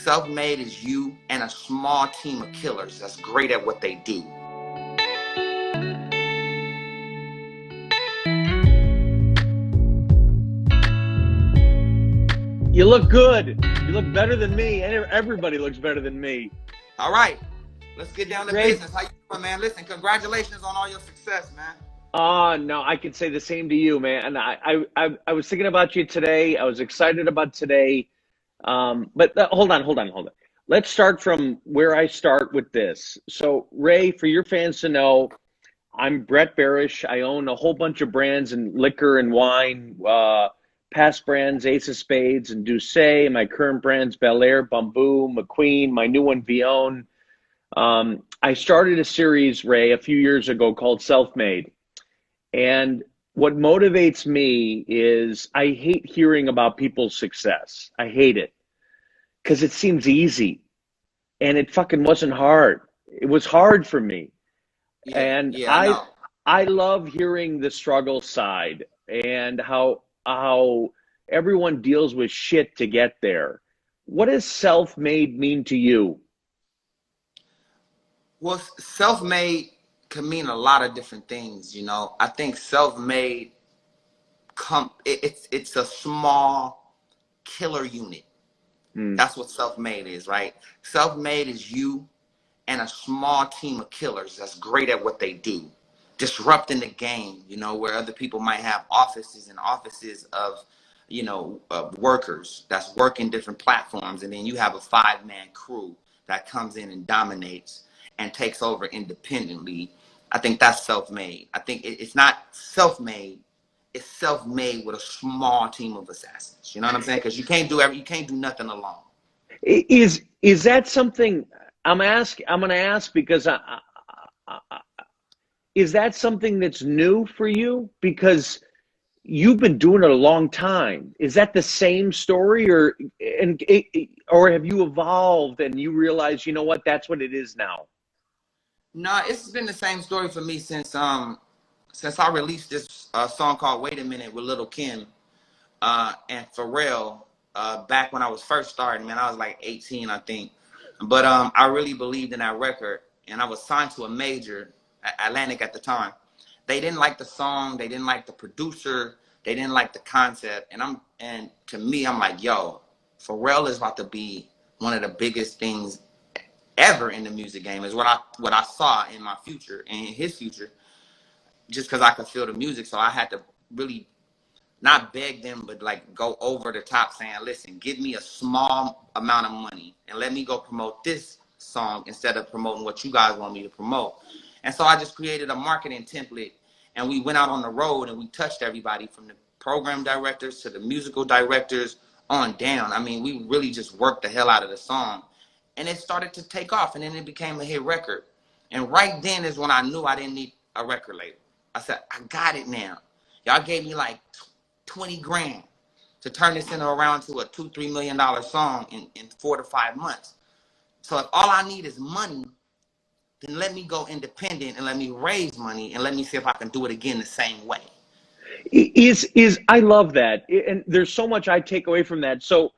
Self-made is you and a small team of killers that's great at what they do. You look good. You look better than me, and everybody looks better than me. All right, let's get down to Ray, business. How you doing, man? Listen, congratulations on all your success, man. no, I could say the same to you, man. And I was thinking about you today. I was excited about today. But hold on. Let's start from where I start with this. So, Ray, for your fans to know, I'm Brett Barish. I own a whole bunch of brands in liquor and wine, past brands, Ace of Spades and Douce. My current brands, Bel Air, Bamboo, McQueen, my new one, Vion. I started a series, Ray, a few years ago called Self-Made. And what motivates me is I hate hearing about people's success. I hate it because it seems easy, and it fucking wasn't hard. It was hard for me. And Yeah, I know. I love hearing the struggle side and how everyone deals with shit to get there. What does self-made mean to you? Well, self-made can mean a lot of different things, you know. I think self-made it's a small killer unit. That's what self-made is, right? Self-made is you and a small team of killers that's great at what they do, disrupting the game, you know, where other people might have offices and offices of, you know, workers that's working different platforms, and then you have a 5-man crew that comes in and dominates and takes over independently. I think that's self-made. I think it's not self-made. It's self-made with a small team of assassins. You know what I'm saying? Because you can't do nothing alone. Is that something I'm going to ask because is that something that's new for you? Because you've been doing it a long time. Is that the same story, or have you evolved and you realize, you know what, that's what it is now? No, it's been the same story for me since I released this song called "Wait a Minute" with Lil' Kim and Pharrell back when I was first starting. Man, I was like 18, I think. But I really believed in that record, and I was signed to a major, Atlantic at the time. They didn't like the song, they didn't like the producer, they didn't like the concept, and to me, I'm like, yo, Pharrell is about to be one of the biggest things ever in the music game. Is what I saw in my future and in his future, just because I could feel the music. So I had to really not beg them, but like go over the top saying, listen, give me a small amount of money and let me go promote this song instead of promoting what you guys want me to promote. And so I just created a marketing template, and we went out on the road and we touched everybody from the program directors to the musical directors on down. I mean, we really just worked the hell out of the song, and it started to take off, and then it became a hit record. And right then is when I knew I didn't need a record label. I said, I got it now. Y'all gave me like 20 grand to turn this into around to a $2-3 million song in 4 to 5 months. So if all I need is money, then let me go independent and let me raise money and let me see if I can do it again the same way. I love that, and there's so much I take away from that. So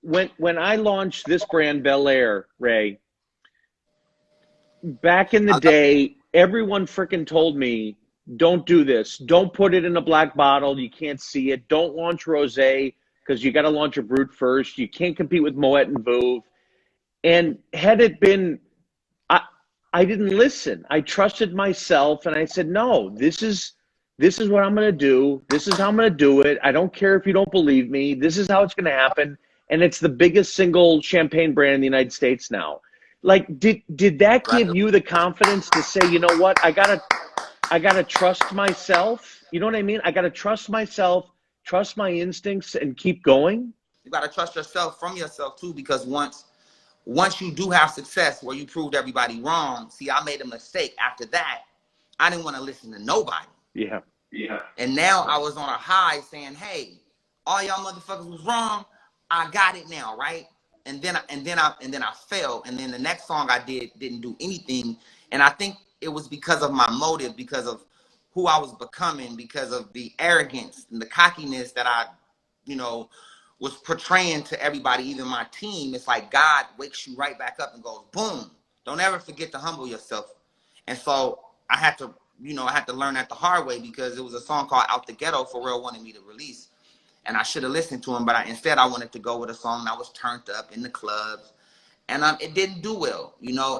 when I launched this brand, Bel Air, Ray, back in the day, everyone freaking told me, don't do this. Don't put it in a black bottle. You can't see it. Don't launch Rosé because you got to launch a Brut first. You can't compete with Moet and Veuve. And had it been, I didn't listen. I trusted myself, and I said, no, this is what I'm going to do. This is how I'm going to do it. I don't care if you don't believe me. This is how it's going to happen. And it's the biggest single champagne brand in the United States now. Like, did that give you the confidence to say, you know what, I gotta trust myself? You know what I mean? I gotta trust myself, trust my instincts, and keep going. You gotta trust yourself from yourself too, because once you do have success where you proved everybody wrong, see, I made a mistake. After that, I didn't want to listen to nobody. Yeah. And now I was on a high saying, hey, all y'all motherfuckers was wrong. I got it now, right? And then I fell. And then the next song I didn't do anything. And I think it was because of my motive, because of who I was becoming, because of the arrogance and the cockiness that I, was portraying to everybody, even my team, it's like God wakes you right back up and goes, boom, don't ever forget to humble yourself. And so I had to, I had to learn that the hard way, because it was a song called Out the Ghetto Pharrell wanted me to release. And I should have listened to him, but instead I wanted to go with a song that was turned up in the clubs. And it didn't do well,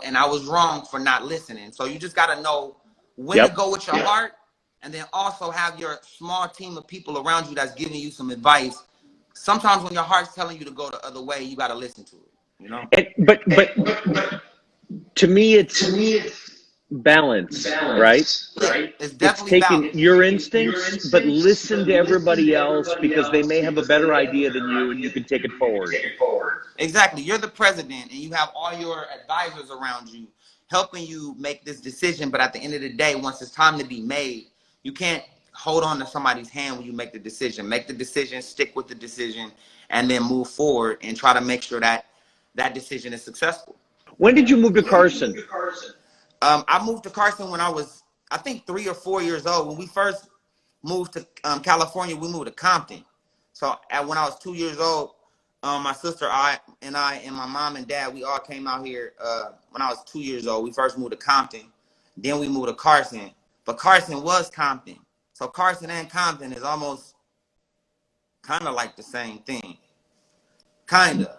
and I was wrong for not listening. So you just got to know when to go with your heart, and then also have your small team of people around you that's giving you some advice. Sometimes when your heart's telling you to go the other way, you got to listen to it, But to me, it's balance, right? It's It's definitely taking balance. your instincts, but listen to everybody else, because they may have a better idea than you, and you can take it forward. Exactly. You're the president, and you have all your advisors around you helping you make this decision. But at the end of the day, once it's time to be made, you can't hold on to somebody's hand when you make the decision. Make the decision, stick with the decision, and then move forward and try to make sure that that decision is successful. When did you move to Carson? I moved to Carson when I was, I think, 3 or 4 years old. When we first moved to California, we moved to Compton. So when I was 2 years old, my sister, and my mom and dad, we all came out here when I was 2 years old. We first moved to Compton. Then we moved to Carson. But Carson was Compton. So Carson and Compton is almost kind of like the same thing. Kind of.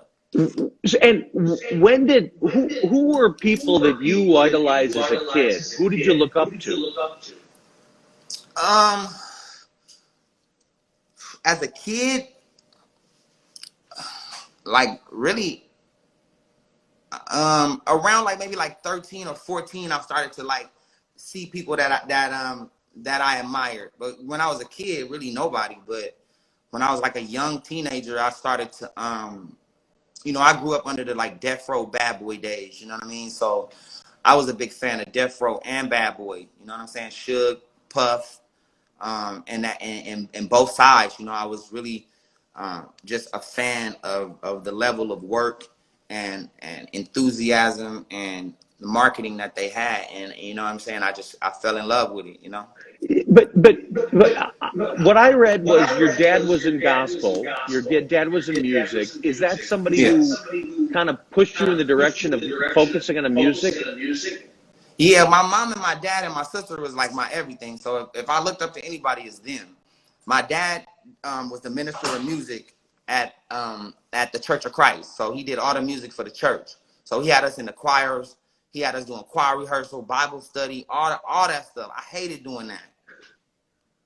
And who were people that you idolized as a kid? Who did you look up to? As a kid, like really, around like maybe like 13 or 14, I started to like see people that I admired. But when I was a kid, really nobody. But when I was like a young teenager, I started to I grew up under the like Death Row Bad Boy days, you know what I mean? So I was a big fan of Death Row and Bad Boy, you know what I'm saying? Suge, Puff, and both sides, I was really just a fan of the level of work and enthusiasm and the marketing that they had. And you know what I'm saying? I fell in love with it, But what I read was your dad was in gospel, your dad was in music. Is that somebody who kind of pushed you in the direction of focusing on the music? Yeah, my mom and my dad and my sister was like my everything. So if I looked up to anybody, it's them. My dad was the minister of music at the Church of Christ. So he did all the music for the church. So he had us in the choirs. He had us doing choir rehearsal, Bible study, all that stuff. I hated doing that.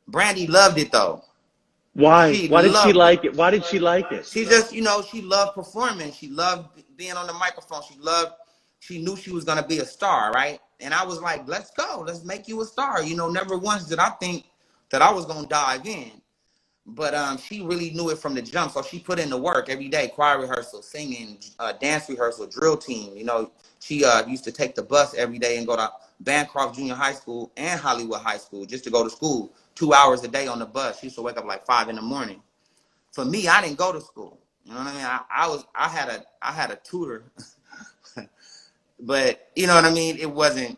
Brandy loved it though. Why? Why did she like it? Why did she like it? She just, she loved performing. She loved being on the microphone. She knew she was going to be a star, right? And I was like, let's go. Let's make you a star. Never once did I think that I was going to dive in. But she really knew it from the jump. So she put in the work every day, choir rehearsal, singing, dance rehearsal, drill team. She used to take the bus every day and go to Bancroft Junior High School and Hollywood High School just to go to school 2 hours a day on the bus. She used to wake up like 5 in the morning. For me, I didn't go to school. You know what I mean? I had a tutor. But you know what I mean? It wasn't,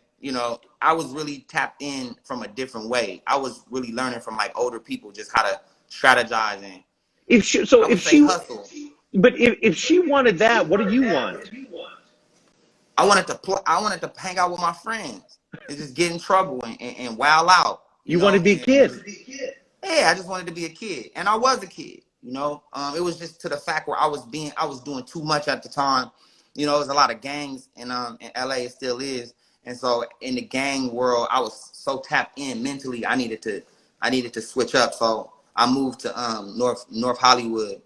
I was really tapped in from a different way. I was really learning from like older people just how to strategize and if she hustle. But if she wanted that, what do you want? I wanted to hang out with my friends and just get in trouble and wild out. You want to be a kid? Yeah, I just wanted to be a kid, and I was a kid. It was just to the fact where I was doing too much at the time. There was a lot of gangs in LA. It still is, and so in the gang world, I was so tapped in mentally. I needed to switch up. So I moved to North Hollywood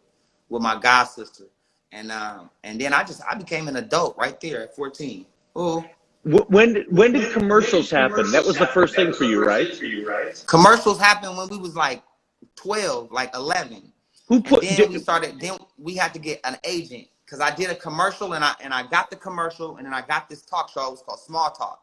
with my god sister, and then I became an adult right there at 14. Oh. When did commercials happen? That was the first thing for you, right? Commercials happened when we was like 12, like 11. Then we had to get an agent, because I did a commercial and I got the commercial, and then I got this talk show. It was called Small Talk,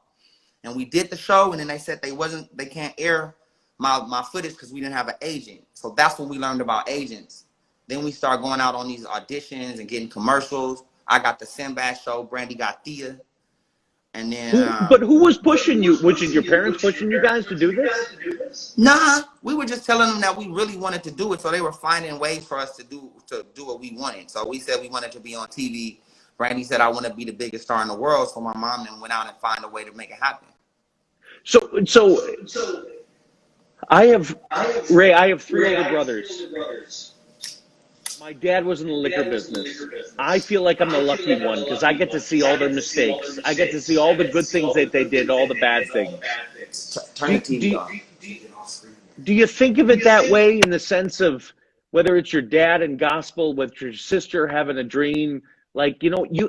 and we did the show, and then they said they can't air my footage because we didn't have an agent. So that's when we learned about agents. Then we started going out on these auditions and getting commercials. I got the Sinbad show. Brandy got Thea. And then, But who was pushing you? Was it your parents pushing you guys to do this? nah, we were just telling them that we really wanted to do it. So they were finding ways for us to do what we wanted. So we said we wanted to be on TV. Brandy said, I want to be the biggest star in the world. So my mom then went out and found a way to make it happen. So I have, Ray, I have three older brothers. My dad was in the liquor business. I feel like I'm the lucky one because I get to see all their mistakes. I get to see all the good things that they did, all the bad things. Turn the TV off. Do you think of it that way in the sense of whether it's your dad in gospel, with your sister having a dream, like,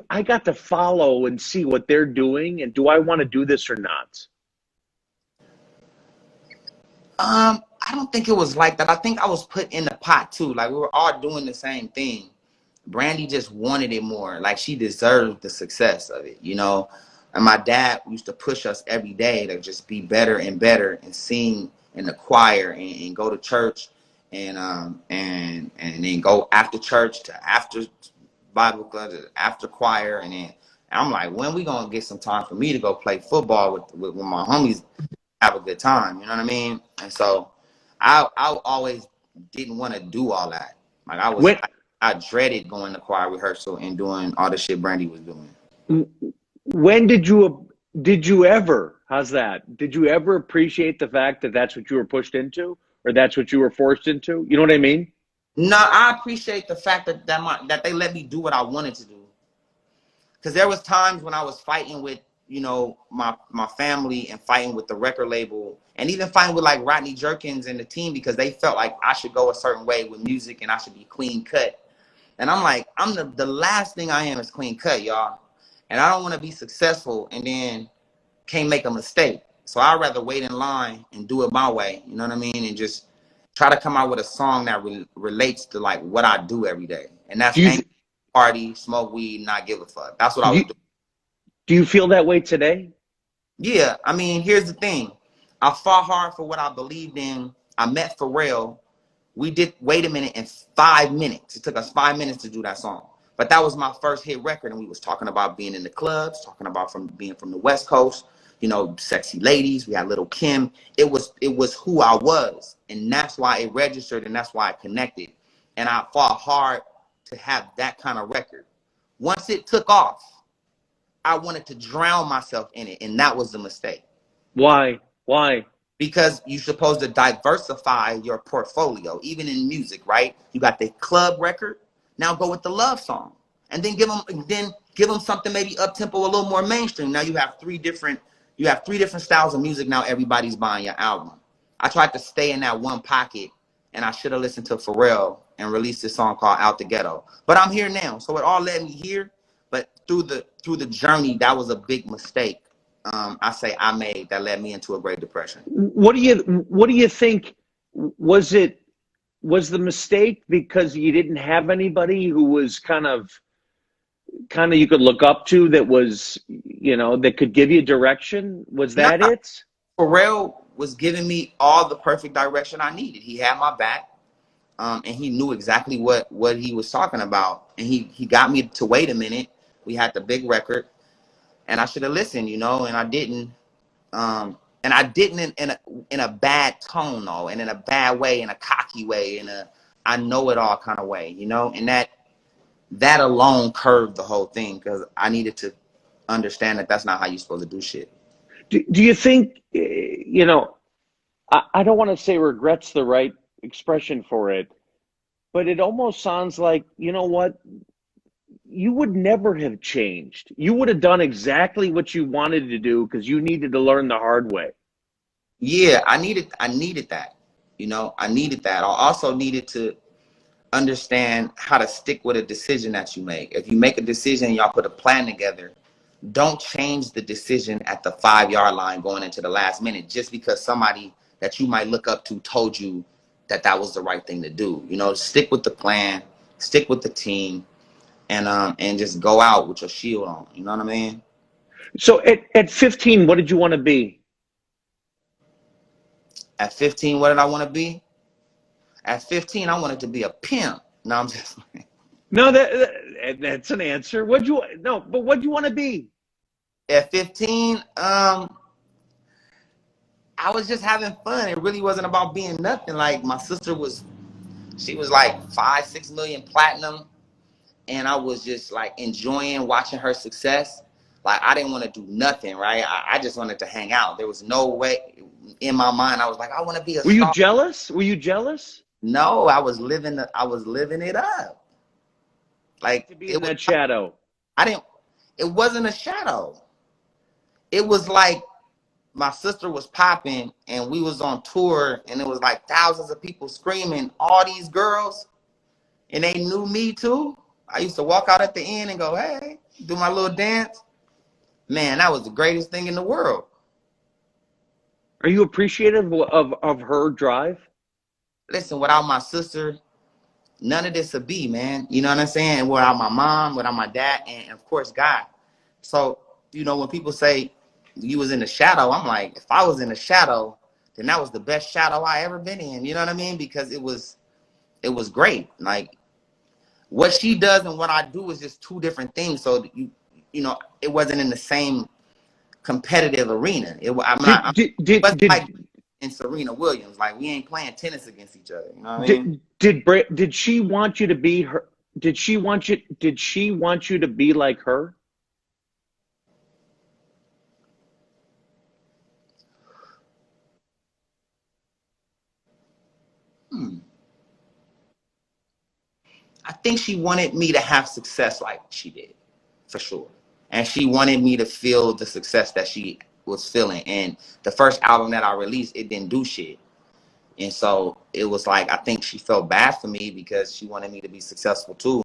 I got to follow and see what they're doing, and do I want to do this or not? I don't think it was like that. I think I was put in the pot too. Like, we were all doing the same thing. Brandy just wanted it more. Like, she deserved the success of it, And my dad used to push us every day to just be better and better and sing in the choir and go to church and then go after church to after Bible class, after choir, and then I'm like, when we gonna get some time for me to go play football with my homies, have a good time, you know what I mean? And so I always didn't want to do all that. Like, I dreaded going to choir rehearsal and doing all the shit Brandy was doing. When did you ever, how's that? Did you ever appreciate the fact that that's what you were pushed into, or that's what you were forced into? You know what I mean? No, I appreciate the fact that they let me do what I wanted to do. Because there was times when I was fighting with, my family and fighting with the record label and even fighting with like Rodney Jerkins and the team because they felt like I should go a certain way with music and I should be clean cut. And I'm like, I'm the last thing I am is clean cut, y'all. And I don't want to be successful and then can't make a mistake. So I'd rather wait in line and do it my way, you know what I mean? And just try to come out with a song that relates to like what I do every day. And that's party, smoke weed, not give a fuck. That's what I was doing. Do you feel that way today? Yeah, I mean, here's the thing. I fought hard for what I believed in. I met Pharrell. We did Wait a Minute in 5 minutes. It took us 5 minutes to do that song. But that was my first hit record, and we was talking about being in the clubs, talking about being from the West Coast, sexy ladies. We had Little Kim. It was who I was, and that's why it registered, and that's why I connected. And I fought hard to have that kind of record. Once it took off, I wanted to drown myself in it, and that was the mistake. Why? Because you're supposed to diversify your portfolio, even in music, right? You got the club record. Now go with the love song, and then give them something maybe up tempo, a little more mainstream. Now you have three different styles of music. Now everybody's buying your album. I tried to stay in that one pocket, and I should have listened to Pharrell and released this song called Out the Ghetto. But I'm here now, so it all led me here. But through the journey, that was a big mistake. I made that led me into a Great Depression. What do you think? Was the mistake because you didn't have anybody who was kind of you could look up to that was, that could give you direction? Was that it? Pharrell was giving me all the perfect direction I needed. He had my back, and he knew exactly what he was talking about. And he got me to Wait a Minute. We had the big record, and I should have listened, and I didn't. And I didn't in a bad tone, though, and in a bad way, in a cocky way, in a I know it all kind of way, and that alone curved the whole thing because I needed to understand that that's not how you're supposed to do shit. Do you think, I don't want to say regret's the right expression for it, but it almost sounds like, you know what? You would never have changed. You would have done exactly what you wanted to do because you needed to learn the hard way. Yeah, I needed that. I needed that. I also needed to understand how to stick with a decision that you make. If you make a decision and y'all put a plan together, don't change the decision at the 5-yard line going into the last minute just because somebody that you might look up to told you that was the right thing to do. Stick with the plan, stick with the team, and just go out with your shield on. You know what I mean? So at 15, what did you want to be? At 15, what did I want to be? At 15, I wanted to be a pimp. No, I'm just No, that's an answer. But what'd you want to be? At 15, I was just having fun. It really wasn't about being nothing. Like my sister was, she was like 5, 6 million platinum, and I was just like enjoying watching her success. Like I didn't want to do nothing, right? I just wanted to hang out. There was no way in my mind. I was like, I want to be a Were you star. jealous? Were you jealous No, I was living it up. Like to be it in was. that shadow? I didn't. It wasn't a shadow. It was like my sister was popping, and we was on tour, and it was like thousands of people screaming, all these girls, and they knew me too. I used to walk out at the end and go, hey, do my little dance. Man, that was the greatest thing in the world. Are you appreciative of her drive? Listen, without my sister, none of this would be, man. You know what I'm saying? Without my mom, without my dad, and of course, God. So, when people say you was in the shadow, I'm like, if I was in the shadow, then that was the best shadow I ever been in. You know what I mean? Because it was great. Like what she does and what I do is just two different things. So it wasn't in the same competitive arena. I'm not. It wasn't like Did in Serena Williams. Like we ain't playing tennis against each other. You know what I mean? did she want you to be her? Did she want you to be like her? Hmm. I think she wanted me to have success like she did, for sure. And she wanted me to feel the success that she was feeling. And the first album that I released, it didn't do shit. And so it was like, I think she felt bad for me because she wanted me to be successful too.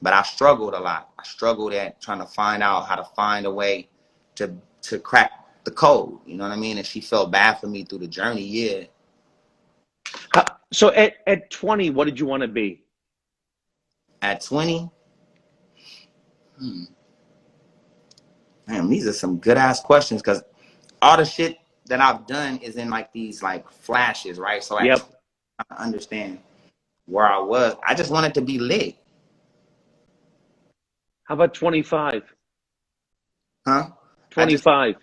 But I struggled a lot. I struggled at trying to find out how to find a way to crack the code. You know what I mean? And she felt bad for me through the journey. Yeah. So at 20, what did you want to be? At 20, man, these are some good ass questions because all the shit that I've done is in like these like flashes, right? So at 20, Yep. I understand where I was. I just wanted to be lit. How about 25? Huh? I just 25.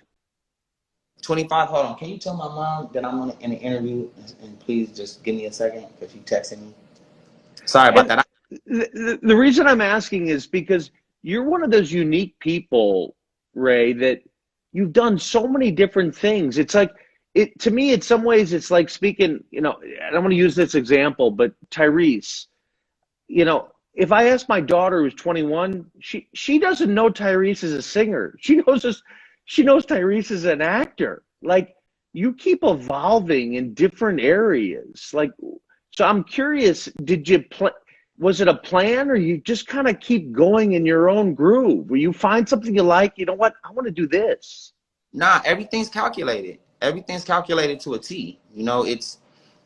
25. Hold on. Can you tell my mom that I'm in an interview and please just give me a second because she texted me. Sorry about And that. the reason I'm asking is because you're one of those unique people, Ray, that you've done so many different things. It's like it to me in some ways it's like speaking, I don't want to use this example, but Tyrese, if I ask my daughter who's 21, she doesn't know Tyrese as a singer. She knows Tyrese as an actor. Like you keep evolving in different areas. Like so I'm curious, was it a plan or you just kind of keep going in your own groove? Where you find something you like, you know what? I want to do this. Nah, everything's calculated. Everything's calculated to a T.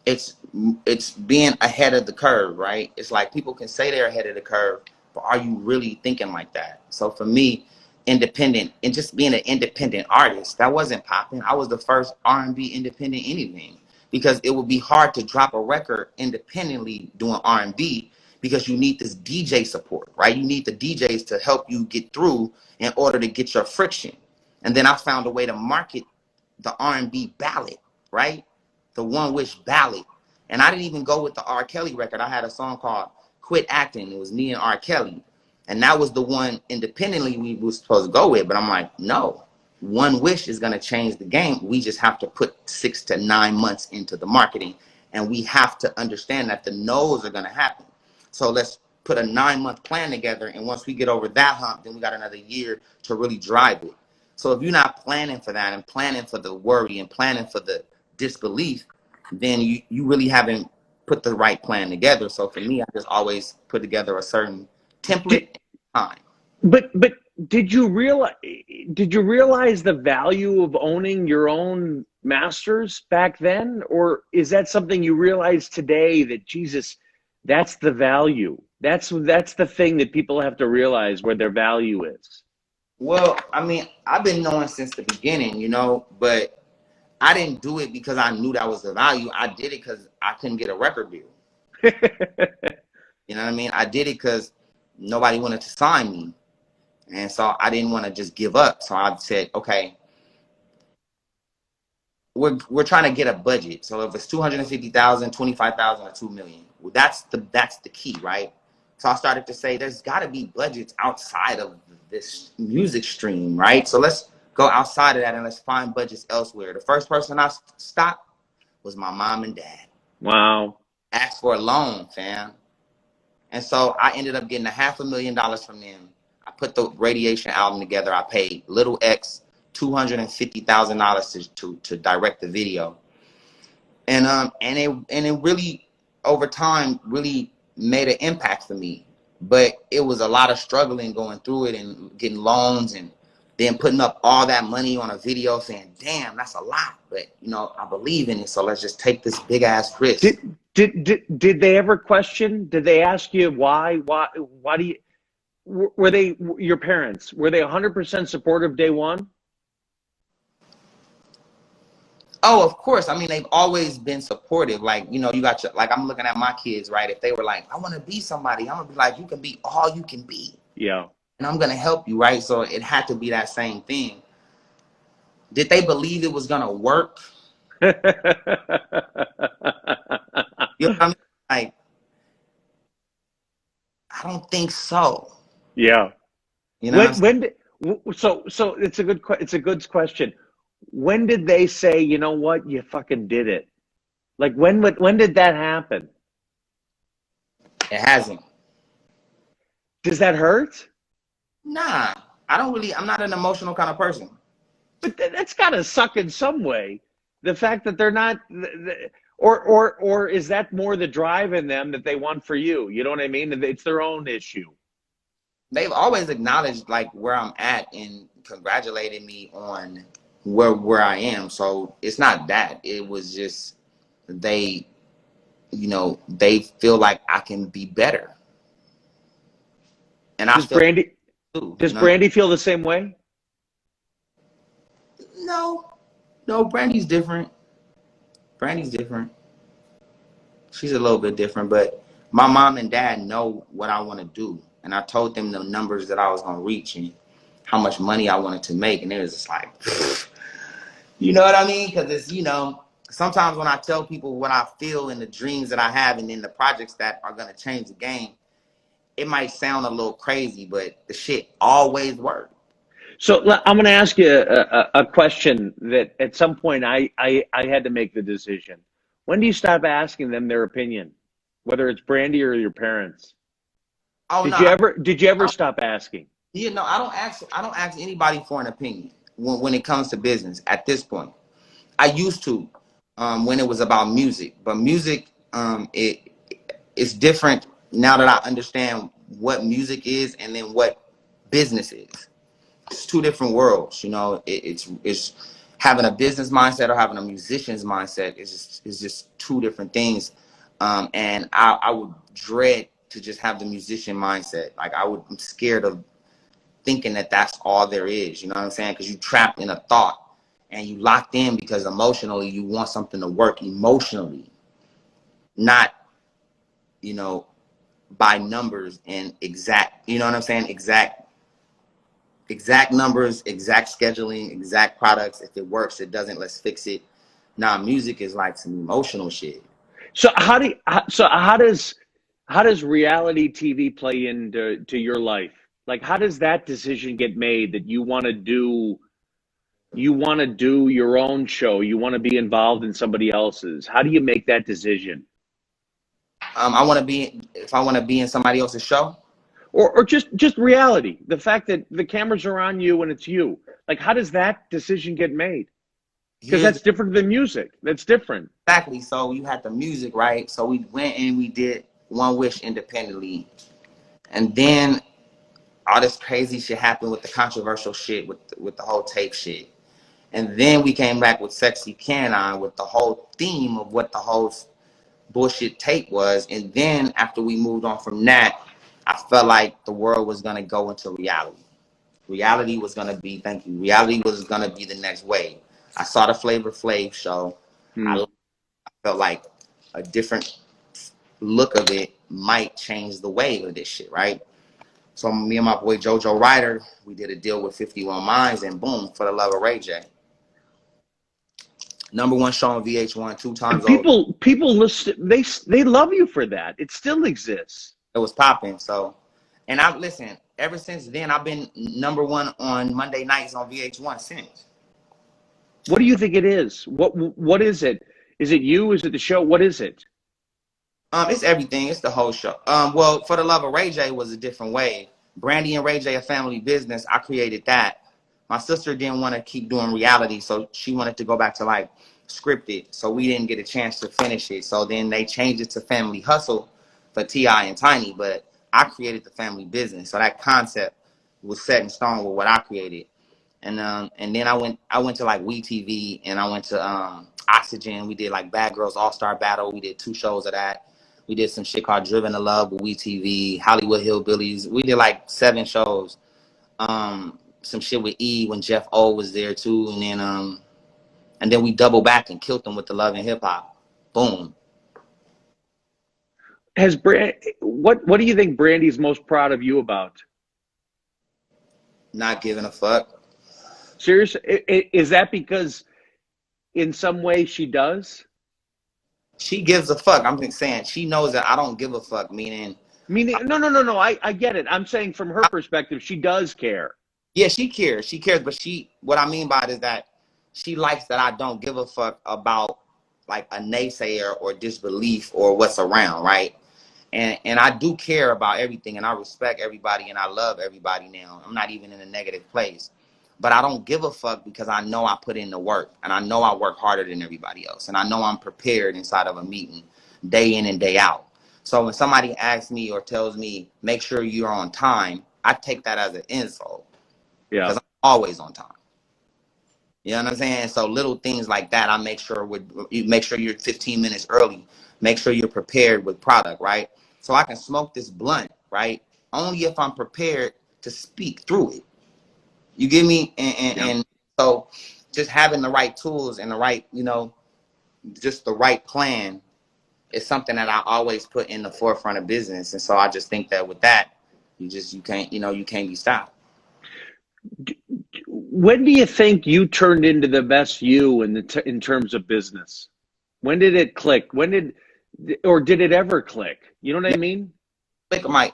It's it's being ahead of the curve, right? It's like people can say they're ahead of the curve, but are you really thinking like that? So for me, independent and just being an independent artist, that wasn't popping. I was the first R&B independent anything because it would be hard to drop a record independently doing R&B because you need this DJ support, right? You need the DJs to help you get through in order to get your friction. And then I found a way to market the R&B ballad, right? The One Wish ballad. And I didn't even go with the R. Kelly record. I had a song called Quit Acting. It was me and R. Kelly. And that was the one independently we were supposed to go with. But I'm like, no, One Wish is going to change the game. We just have to put 6 to 9 months into the marketing. And we have to understand that the no's are going to happen. So let's put a 9-month plan together. And once we get over that hump, then we got another year to really drive it. So if you're not planning for that and planning for the worry and planning for the disbelief, then you really haven't put the right plan together. So for me, I just always put together a certain template Did, time. but did you realize the value of owning your own masters back then, or is that something you realize today that Jesus, that's the value? That's the thing that people have to realize where their value is. Well, I mean, I've been knowing since the beginning, but I didn't do it because I knew that was the value. I did it because I couldn't get a record deal. You know what I mean? I did it because nobody wanted to sign me. And so I didn't want to just give up. So I said, okay, we're trying to get a budget. So if it's 250,000, 25,000, or 2 million, well, that's the key, right? So I started to say there's got to be budgets outside of this music stream, right? So let's go outside of that and let's find budgets elsewhere. The first person I stopped was my mom and dad. Wow. Asked for a loan, fam. And so I ended up getting $500,000 from them. I put the Radiation album together. I paid Little X $250,000 to direct the video, and it really over time really made an impact for me. But it was a lot of struggling going through it and getting loans and then putting up all that money on a video, saying, "Damn, that's a lot." But I believe in it, so let's just take this big ass risk. Did they ever question? Did they ask you why do you? Were they your parents? Were they 100% supportive day one? Oh, of course. I mean, they've always been supportive. Like, you got like, I'm looking at my kids, right? If they were like, I want to be somebody, I'm going to be like, you can be all you can be. Yeah. And I'm going to help you, right? So it had to be that same thing. Did they believe it was going to work? You know what I mean? Like, I don't think so. Yeah. So it's a good question. When did they say, you know what, you fucking did it? Like when did that happen? It hasn't. Does that hurt? Nah, I'm not an emotional kind of person. But that's got to suck in some way. The fact that they're not, or is that more the drive in them that they want for you? You know what I mean? It's their own issue. They've always acknowledged like where I'm at and congratulated me on where I am. So it's not that. It was just they feel like I can be better. And does Brandy feel the same way? No, Brandy's different. She's a little bit different, but my mom and dad know what I want to do. And I told them the numbers that I was going to reach and how much money I wanted to make. And it was just like, you know what I mean? Because it's, sometimes when I tell people what I feel and the dreams that I have and then the projects that are going to change the game, it might sound a little crazy, but the shit always works. So I'm going to ask you a question that at some point I had to make the decision. When do you stop asking them their opinion, whether it's Brandy or your parents? Oh, did you ever stop asking? I don't ask anybody for an opinion when it comes to business at this point. I used to when it was about music, but music it's different now that I understand what music is and then what business is. It's two different worlds, it's having a business mindset or having a musician's mindset is just two different things. And I would dread to just have the musician mindset. Like I'm scared of thinking that that's all there is, you know what I'm saying? Because you're trapped in a thought and you locked in because emotionally you want something to work emotionally, not, by numbers and exact, you know what I'm saying? Exact numbers, exact scheduling, exact products. If it works, it doesn't, let's fix it. Nah, music is like some emotional shit. So how does reality TV play into your life? Like, how does that decision get made that you want to do your own show? You want to be involved in somebody else's? How do you make that decision? If I want to be in somebody else's show, or just reality. The fact that the cameras are on you and it's you. Like, how does that decision get made? Because that's different than music. That's different. Exactly. So you had the music, right? So we went and we did One Wish independently. And then all this crazy shit happened with the controversial shit, with the whole tape shit. And then we came back with Sexy Canine with the whole theme of what the whole bullshit tape was. And then after we moved on from that, I felt like the world was going to go into reality. Reality was going to be the next wave. I saw the Flavor Flav show. I felt like a different look of it might change the wave of this shit, right? So me and my boy JoJo Ryder, we did a deal with 51 Minds, and boom, For the Love of Ray J. #1 show on VH1, 2 times And over. people listen. They love you for that. It still exists. It was popping. So, and I've listened ever since then. I've been #1 on Monday nights on VH1 since. What do you think it is? What is it? Is it you? Is it the show? What is it? It's everything. It's the whole show. Well, For the Love of Ray J was a different way. Brandy and Ray J, a family business. I created that. My sister didn't want to keep doing reality, so she wanted to go back to like scripted. So we didn't get a chance to finish it. So then they changed it to Family Hustle for T.I. and Tiny. But I created the family business, so that concept was set in stone with what I created. And then I went to like WeTV, and I went to Oxygen. We did like Bad Girls All-Star Battle. We did 2 shows of that. We did some shit called Driven to Love with WeTV, Hollywood Hillbillies. We did like 7 shows. Some shit with E when Jeff O was there too, and then we doubled back and killed them with the Love and Hip Hop. Boom. What do you think Brandy's most proud of you about? Not giving a fuck. Seriously, is that because in some way she does? She gives a fuck. I'm just saying she knows that I don't give a fuck. Meaning, No. I get it. I'm saying from her perspective, she does care. yeah, she cares. She cares, but what I mean by it is that she likes that I don't give a fuck about like a naysayer or disbelief or what's around, right? And I do care about everything, and I respect everybody, and I love everybody now. I'm not even in a negative place. But I don't give a fuck because I know I put in the work, and I know I work harder than everybody else, and I know I'm prepared inside of a meeting day in and day out. So when somebody asks me or tells me, make sure you're on time, I take that as an insult. Yeah. Because I'm always on time. You know what I'm saying? So little things like that, I make sure you're 15 minutes early. Make sure you're prepared with product, right? So I can smoke this blunt, right? Only if I'm prepared to speak through it. You get me? And so just having the right tools and the right, just the right plan is something that I always put in the forefront of business. And so I just think that with that, you can't be stopped. When do you think you turned into the best you in terms of business? When did it click? Did it ever click? You know what I mean?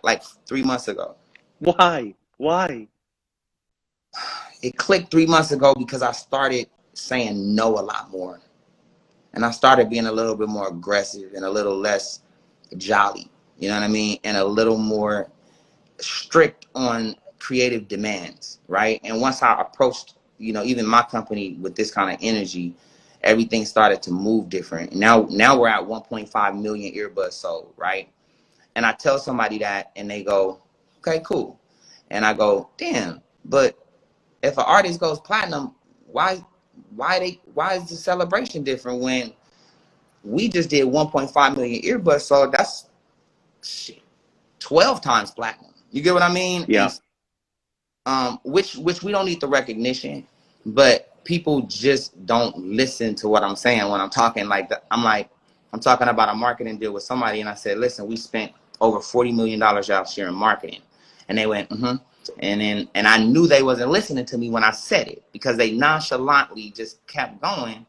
Like 3 months ago. Why? It clicked 3 months ago because I started saying no a lot more. And I started being a little bit more aggressive and a little less jolly. You know what I mean? And a little more strict on creative demands, right? And once I approached, even my company with this kind of energy, everything started to move different. And now we're at 1.5 million earbuds sold, right? And I tell somebody that, and they go, okay, cool. And I go, damn, but if an artist goes platinum, why is the celebration different when we just did 1.5 million earbuds sold? That's shit, 12 times platinum. You get what I mean? Yeah. And, which we don't need the recognition, but people just don't listen to what I'm saying when I'm talking like that. I'm talking about a marketing deal with somebody, and I said, listen, we spent over $40 million last year in marketing. And they went, And I knew they wasn't listening to me when I said it because they nonchalantly just kept going.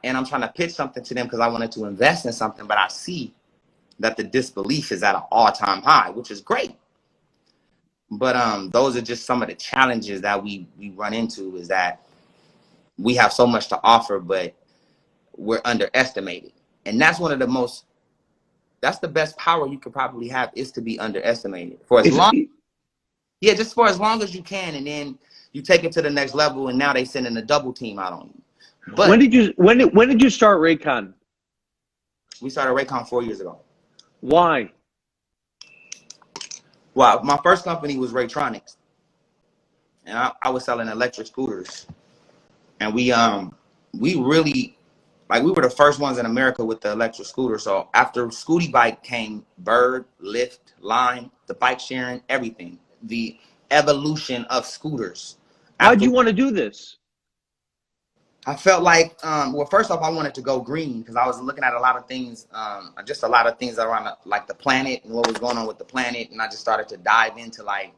And I'm trying to pitch something to them because I wanted to invest in something, but I see that the disbelief is at an all-time high, which is great. But those are just some of the challenges that we run into, is that we have so much to offer, but we're underestimated. And that's that's the best power you could probably have, is to be underestimated just for as long as you can. And then you take it to the next level, and now they sending a double team out on you. But when did you start Raycon? We started Raycon 4 years ago. Why? Well, my first company was Raytronics, and I was selling electric scooters. And we really, we were the first ones in America with the electric scooter. So after Scooty Bike came Bird, Lyft, Lime, the bike sharing, everything, the evolution of scooters. Why'd you want to do this? I felt like, well, first off, I wanted to go green because I was looking at a lot of things, just a lot of things around like the planet and what was going on with the planet. And I just started to dive into like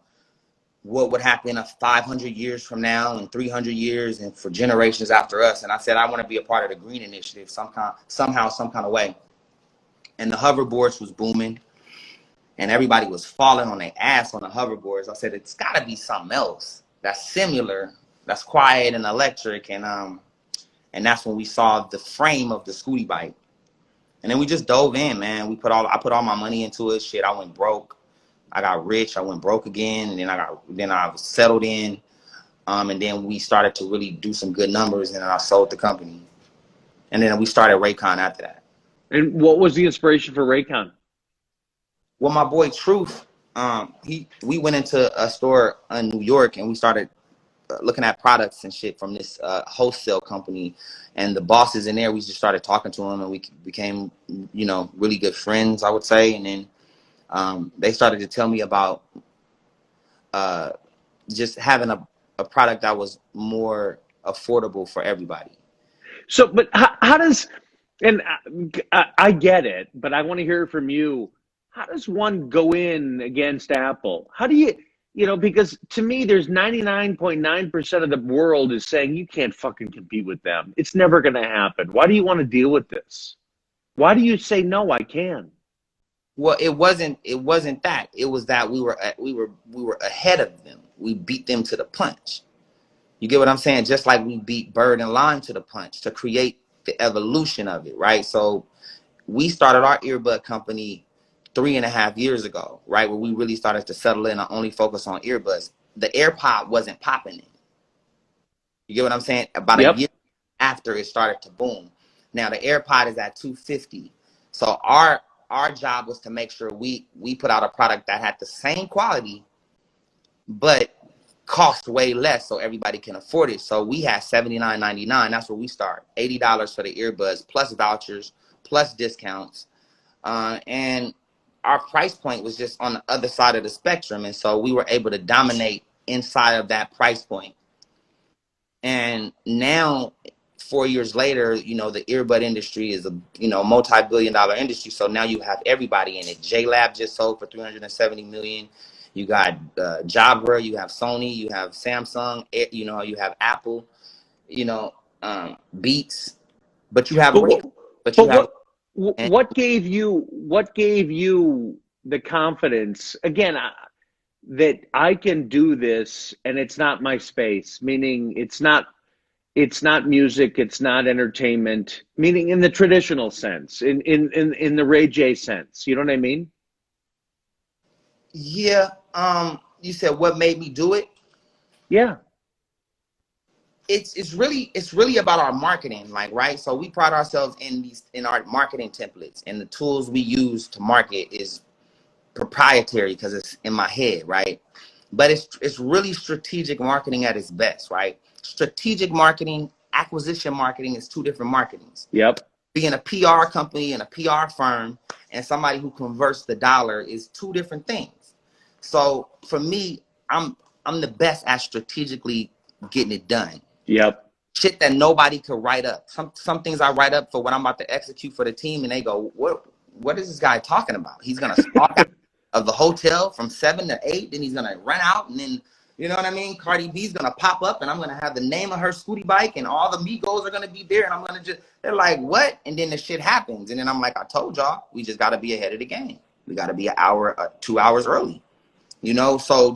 what would happen 500 years from now and 300 years and for generations after us. And I said, I want to be a part of the green initiative somehow, some kind of way. And the hoverboards was booming and everybody was falling on their ass on the hoverboards. I said, it's got to be something else that's similar, that's quiet and electric. And that's when we saw the frame of the Scooty bike. And then we just dove in, man. I put all my money into it. Shit, I went broke. I got rich. I went broke again. And then I was settled in. And then we started to really do some good numbers. And then I sold the company. And then we started Raycon after that. And what was the inspiration for Raycon? Well, my boy Truth, we went into a store in New York and we started looking at products and shit from this wholesale company, and the bosses in there, we just started talking to them and we became, really good friends, I would say. And then they started to tell me about just having a product that was more affordable for everybody. So, but how does, and I get it, but I want to hear from you. How does one go in against Apple? How do you, because to me, there's 99.9% of the world is saying you can't fucking compete with them. It's never going to happen. Why do you want to deal with this? Why do you say, no, I can? Well, it wasn't that. It was that we were ahead of them. We beat them to the punch. You get what I'm saying? Just like we beat Bird and Lime to the punch to create the evolution of it, right? So we started our earbud company 3.5 years ago, right? Where we really started to settle in and only focus on earbuds. The AirPod wasn't popping in. You get what I'm saying? About a year after it started to boom. Now the AirPod is at $250. So our job was to make sure we put out a product that had the same quality, but cost way less so everybody can afford it. So we had $79.99. That's where we start. $80 for the earbuds, plus vouchers, plus discounts. And our price point was just on the other side of the spectrum. And so we were able to dominate inside of that price point. And now, 4 years later, the earbud industry is a multi-billion-dollar industry. So now you have everybody in it. JLab just sold for $370 million. You got Jabra, you have Sony, you have Samsung, you have Apple, Beats, but you have. What gave you the confidence again that I can do this and it's not my space, meaning it's not music, it's not entertainment, meaning in the traditional sense, in the Ray J sense, you know what I mean? Yeah. You said what made me do it? Yeah. It's really about our marketing, like, right? So we pride ourselves in our marketing templates, and the tools we use to market is proprietary because it's in my head, right? But it's really strategic marketing at its best, right? Strategic marketing, acquisition marketing is two different marketings. Yep. Being a PR company and a PR firm and somebody who converts the dollar is two different things. So for me, I'm the best at strategically getting it done. Yep. Shit that nobody could write up. Some things I write up for what I'm about to execute for the team, and they go, what is this guy talking about? He's gonna stalk out of the hotel from 7 to 8, then he's gonna run out, and then you know what I mean? Cardi B's gonna pop up, and I'm gonna have the name of her Scooty bike, and all the Migos are gonna be there, and I'm gonna they're like, what? And then the shit happens, and then I'm like, I told y'all, we just gotta be ahead of the game. We gotta be an hour, 2 hours early. So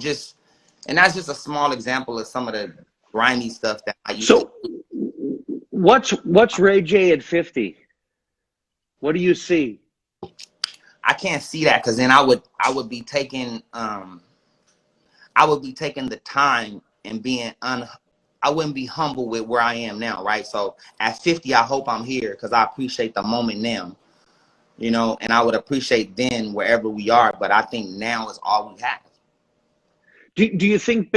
and that's just a small example of some of the grimy stuff that I used to do. What's Ray J at 50? What do you see? I can't see that because then I would be taking the time and I wouldn't be humble with where I am now, right? So at 50, I hope I'm here because I appreciate the moment now, and I would appreciate then wherever we are. But I think now is all we have. Do you think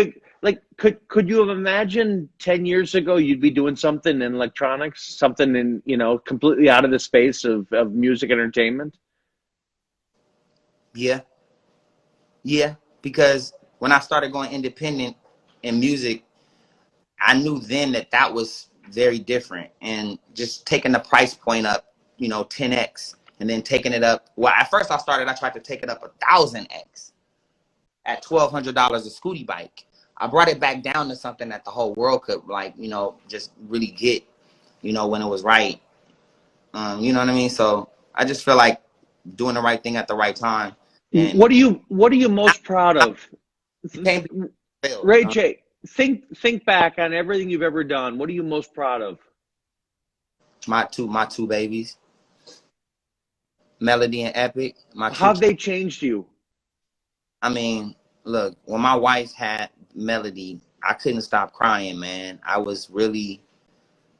could you have imagined 10 years ago you'd be doing something in electronics, something in completely out of the space of music entertainment? Yeah, because when I started going independent in music, I knew then that was very different. And just taking the price point up, 10x, and then taking it up. Well, at first I tried to take it up 1,000x at $1,200 a scooty bike. I brought it back down to something that the whole world could just really get, when it was right. You know what I mean? So I just feel like doing the right thing at the right time. And what are you most proud of? Ray J, think back on everything you've ever done. What are you most proud of? My two babies, Melody and Epic. How have they changed you? I mean, look, when my wife had Melody, I couldn't stop crying, man. I was really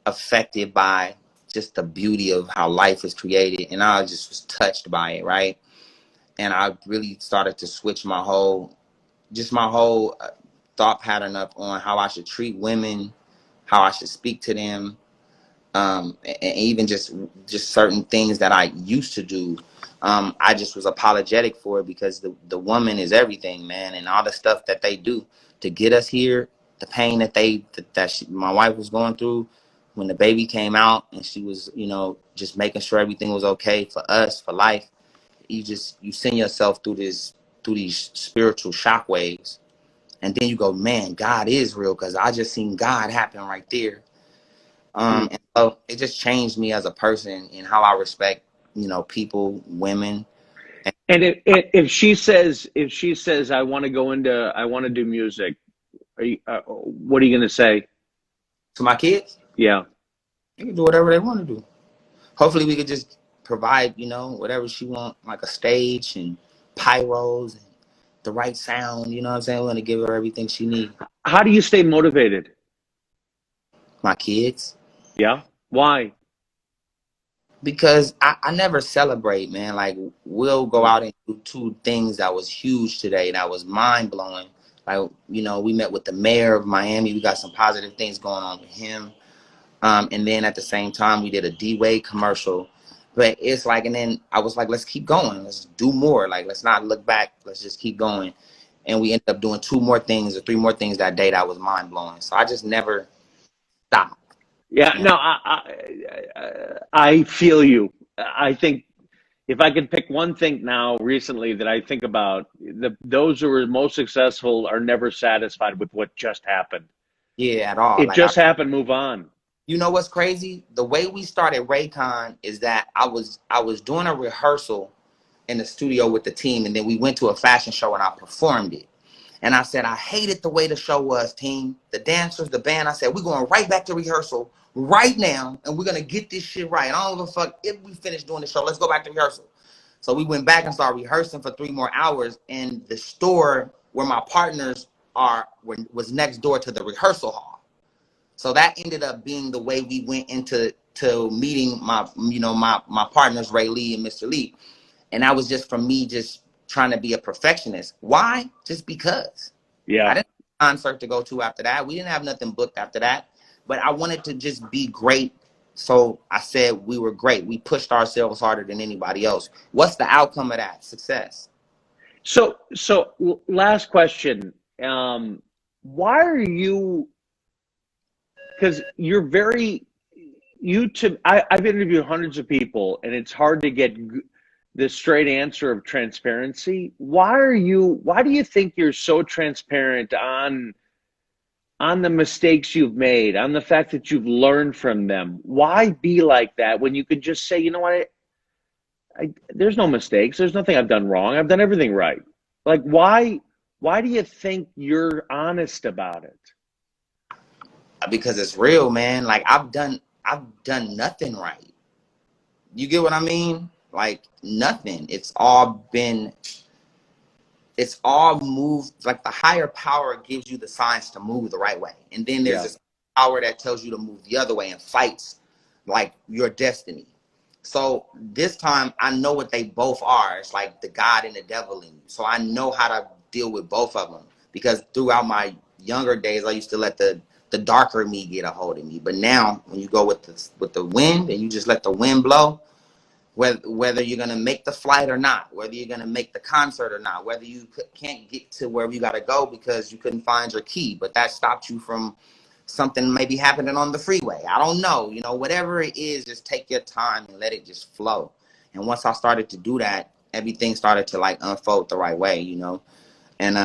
affected by just the beauty of how life is created, and I just was touched by it, right? And I really started to switch my whole thought pattern up on how I should treat women, how I should speak to them, and even just certain things that I used to do. I just was apologetic for it because the woman is everything, man, and all the stuff that they do to get us here, the pain that my wife was going through when the baby came out, and she was, just making sure everything was okay for us, for life. You send yourself through these spiritual shockwaves, and then you go, man, God is real, because I just seen God happen right there. And so it just changed me as a person in how I respect, people, women. And if she says I want to do music, what are you going to say To my kids? Yeah, they can do whatever they want to do. Hopefully we could just provide, whatever she want, like a stage and pyros and the right sound, you know what I'm saying? We want to give her everything she needs. How do you stay motivated? My kids. Yeah? Why? Because I never celebrate, man. Like, we'll go out and do two things that was huge today, that was mind-blowing. Like, we met with the mayor of Miami. We got some positive things going on with him. And then at the same time, we did a D-Wade commercial. But it's like, and then I was like, let's keep going. Let's do more. Like, let's not look back. Let's just keep going. And we ended up doing 2 more things or 3 more things that day that was mind-blowing. So I just never stopped. Yeah, no, I feel you. I think if I could pick one thing now recently that I think about, those who are most successful are never satisfied with what just happened. Yeah, at all. It just happened, move on. You know what's crazy? The way we started Raycon is that I was doing a rehearsal in the studio with the team, and then we went to a fashion show and I performed it. And I said, I hated the way the show was, team. The dancers, the band. I said, we're going right back to rehearsal right now, and we're going to get this shit right. I don't give a fuck if we finish doing the show. Let's go back to rehearsal. So we went back and started rehearsing for 3 more hours, and the store where my partners was next door to the rehearsal hall. So that ended up being the way we went into meeting my partners, Ray Lee and Mr. Lee. And that was just from me just trying to be a perfectionist. Why? Just because. Yeah. I didn't have a concert to go to after that. We didn't have nothing booked after that. But I wanted to just be great. So I said we were great. We pushed ourselves harder than anybody else. What's the outcome of that? Success. So last question. Why are you... Because you're I've interviewed hundreds of people, and it's hard to get the straight answer of transparency. Why do you think you're so transparent on the mistakes you've made, on the fact that you've learned from them? Why be like that when you could just say, you know what, there's no mistakes, there's nothing I've done wrong, I've done everything right? Like, why do you think you're honest about it? Because it's real, man. Like, I've done nothing right. You get what I mean? Like, nothing. It's all moved. Like, the higher power gives you the signs to move the right way. And then there's this power that tells you to move the other way and fights like your destiny. So this time I know what they both are. It's like the God and the devil in you. So I know how to deal with both of them, because throughout my younger days, I used to let the darker me get a hold of me. But now when you go with the wind and you just let the wind blow, whether you're going to make the flight or not, whether you're going to make the concert or not, whether you can't get to wherever you got to go because you couldn't find your key, but that stopped you from something maybe happening on the freeway. I don't know. You know, whatever it is, just take your time and let it just flow. And once I started to do that, everything started to like unfold the right way, you know. And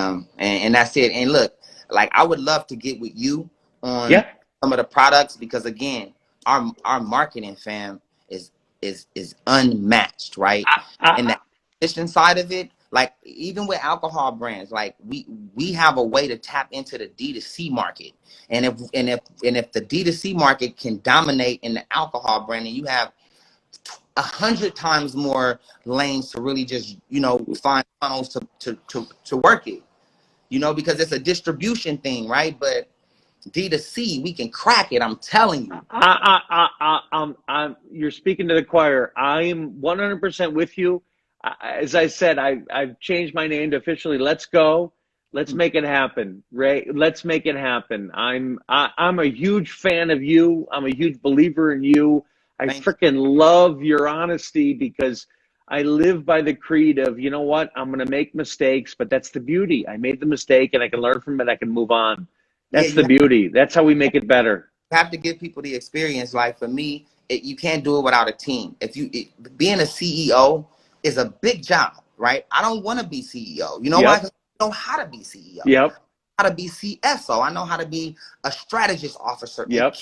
that's it. And look, like I would love to get with you on some of the products, because again, our marketing, fam, is unmatched, right? And the acquisition side of it, like even with alcohol brands, like we have a way to tap into the D2C market. And if the D2C market can dominate in the alcohol brand, and you have 100 times more lanes to really just, you know, find funnels to work it, you know, because it's a distribution thing, right? But D2C, we can crack it. I'm telling you. You're speaking to the choir. I'm 100% with you. As I said, I've changed my name to officially Let's Go. Let's make it happen, Ray. Let's make it happen. I'm a huge fan of you. I'm a huge believer in you. I freaking love your honesty, because I live by the creed of, you know what, I'm going to make mistakes, but that's the beauty. I made the mistake and I can learn from it. I can move on. That's the beauty. That's how we make it better. You have to give people the experience. Like for me, you can't do it without a team. Being a CEO is a big job, right? I don't want to be CEO. You know why? Because I know how to be CEO. Yep. How to be CFO. I know how to be a strategist officer. Yep.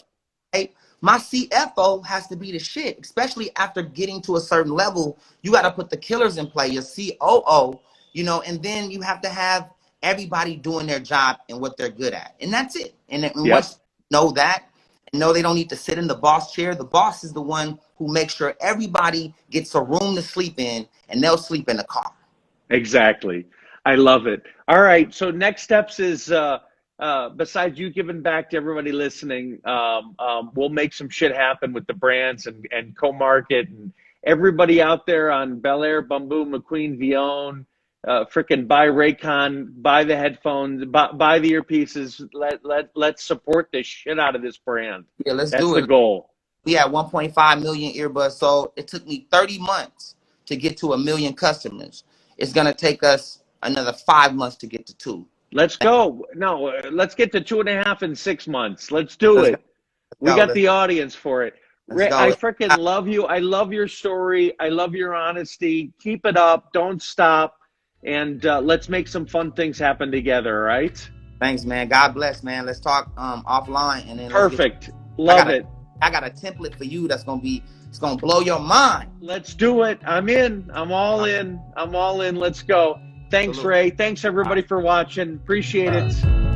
Right? My CFO has to be the shit, especially after getting to a certain level. You got to put the killers in play, your COO, you know, and then you have to have everybody doing their job and what they're good at. And that's it. And once you know that, and know they don't need to sit in the boss chair, the boss is the one who makes sure everybody gets a room to sleep in, and they'll sleep in the car. Exactly. I love it. All right. So next steps is, besides you giving back to everybody listening, we'll make some shit happen with the brands and co-market and everybody out there on Bel Air, Bumbu, McQueen, Vion, freaking buy Raycon, buy the headphones, buy the earpieces. Let's support the shit out of this brand. Yeah, let's That's do it. The goal. We had 1.5 million earbuds sold. It took me 30 months to get to 1 million customers. It's going to take us another 5 months to get to 2. Let's go. No, let's get to 2.5 in 6 months. Let's do it. We got the audience for it. I freaking love you. I love your story. I love your honesty. Keep it up. Don't stop. And let's make some fun things happen together, all right? Thanks, man. God bless, man. Let's talk offline. And then perfect. Love it. I got a template for you that's going to be, it's going to blow your mind. Let's do it. I'm in. I'm all in. I'm all in. Let's go. Thanks, Ray. Thanks, everybody, for watching. Appreciate it.